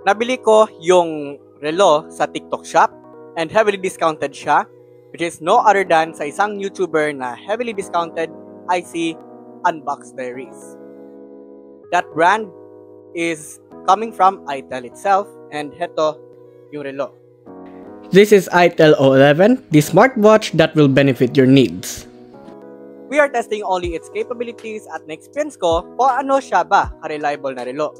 Nabili ko yung relo sa TikTok shop and heavily discounted siya, which is no other than sa isang YouTuber na heavily discounted, IC Unbox Diaries. That brand is coming from ITEL itself, and heto yung relo. This is ITEL O11, the smartwatch that will benefit your needs. We are testing only its capabilities at na-experience ko kung ano siya ba ka-reliable na relo.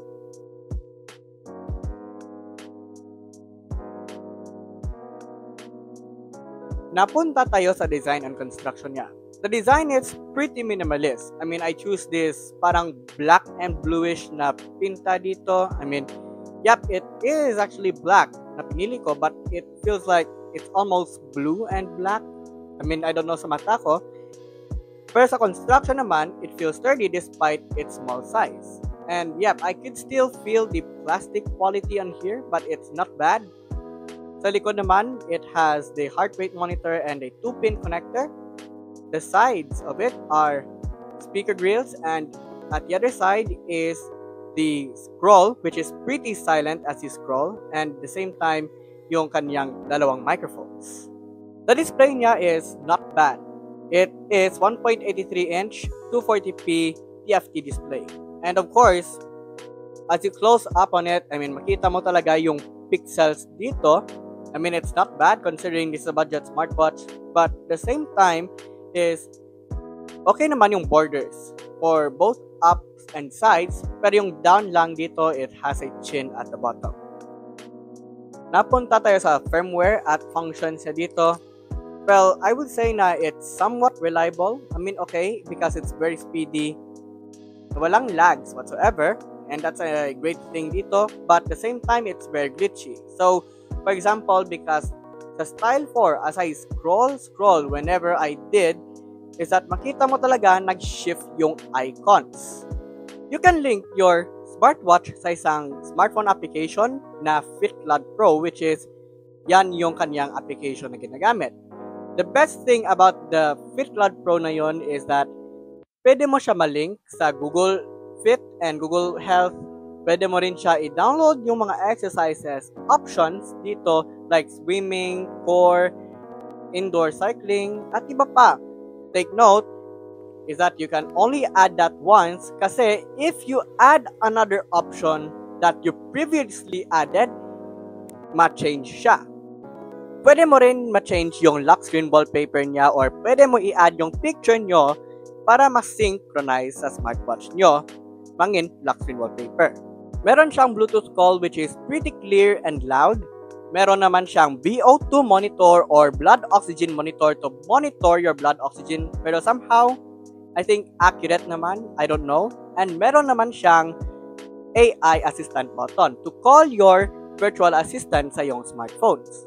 Napunta tayo sa design and construction niya. The design is pretty minimalist. I mean, I choose this parang black and bluish na pinta dito. I mean, yep, it is actually black na pinili ko, but it feels like it's almost blue and black. I mean, I don't know sa mata ko. Pero sa construction naman, it feels sturdy despite its small size. And yep, I could still feel the plastic quality on here, but it's not bad. Sa likod naman, it has the heart rate monitor and a 2-pin connector. The sides of it are speaker grills, and at the other side is the scroll, which is pretty silent as you scroll, and at the same time, yung kanyang dalawang microphones. The display niya is not bad. It is 1.83-inch 240p TFT display. And of course, as you close up on it, I mean, makita mo talaga yung pixels dito. I mean, it's not bad considering this is a budget smartwatch, but at the same time is okay naman yung borders for both ups and sides, pero yung down lang dito, it has a chin at the bottom. Napunta tayo sa firmware at functions niya dito. Well, I would say na it's somewhat reliable. I mean, okay, because it's very speedy. Walang lags whatsoever, and that's a great thing dito, but at the same time, it's very glitchy. So, for example, because the Style 4, as I scroll whenever I did, is that makita mo talaga nag-shift yung icons. You can link your smartwatch sa isang smartphone application na FitCloud Pro, which is yan yung kanyang application na ginagamit. The best thing about the FitCloud Pro na yon is that pwede mo siya malink sa Google Fit and Google Health. Pwede mo rin siya i-download yung mga exercises options dito like swimming, core, indoor cycling, at iba pa. Take note is that you can only add that once kasi if you add another option that you previously added, ma-change siya. Pwede mo rin ma-change yung lock screen wallpaper niya or pwede mo i-add yung picture nyo para ma-synchronize sa smartwatch nyo mangin lock screen wallpaper. Meron siyang Bluetooth call which is pretty clear and loud. Meron naman siyang VO2 monitor or blood oxygen monitor to monitor your blood oxygen. Pero somehow, I think accurate naman. I don't know. And meron naman siyang AI assistant button to call your virtual assistant sa iyong smartphones.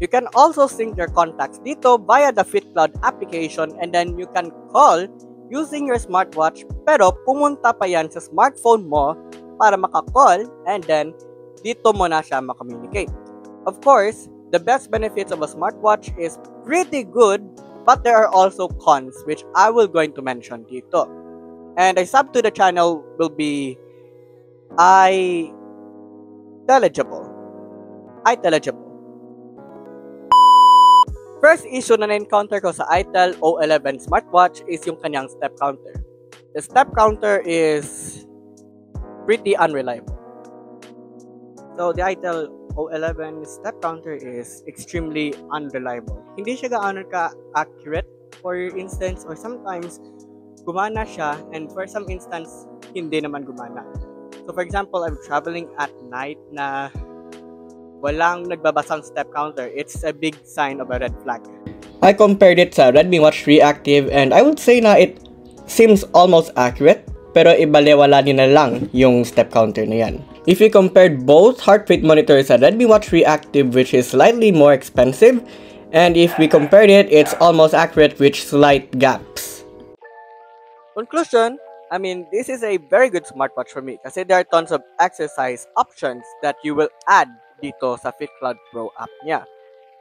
You can also sync your contacts dito via the FitCloud application, and then you can call using your smartwatch pero pumunta pa yan sa smartphone mo para maka-call, and then dito mo na siya makommunicate. Of course, the best benefits of a smartwatch is pretty good, but there are also cons which I will going to mention dito. And a sub to the channel will be ITELigible. First issue na na-encounter ko sa ITEL O11 smartwatch is yung kanyang step counter. The step counter is pretty unreliable. So the ITEL O11 step counter is extremely unreliable. Hindi siya gaano ka-accurate for instance, or sometimes gumana siya and for some instance hindi naman gumana. So for example, I'm traveling at night na walang nagbabasang step counter. It's a big sign of a red flag. I compared it sa Redmi Watch 3 Active and I would say na it seems almost accurate, pero ibalewala nila lang yung step counter na yan. If you compared both heart rate monitors sa Redmi Watch 3 Active, which is slightly more expensive, and if we compared it, it's almost accurate with slight gaps. Conclusion, I mean, this is a very good smartwatch for me kasi there are tons of exercise options that you will add dito sa FitCloud Pro app niya.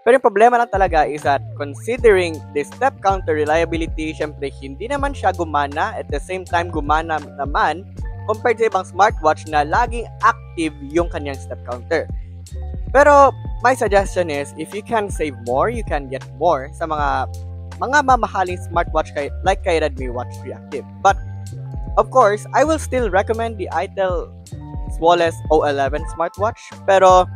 Pero yung problema lang talaga is that considering the step counter reliability, syempre hindi naman siya gumana, at the same time gumana naman compared sa ibang smartwatch na laging active yung kanyang step counter. Pero my suggestion is, if you can save more, you can get more sa mga mamahaling smartwatch like kay Redmi Watch 3 Active. But of course, I will still recommend the itel Flawless O11 smartwatch. Pero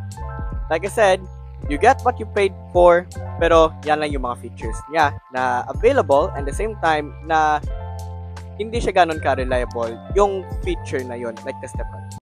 like I said, you get what you paid for, pero yan lang yung mga features niya na available, and the same time na hindi siya ganun ka-reliable yung feature na yon, like the step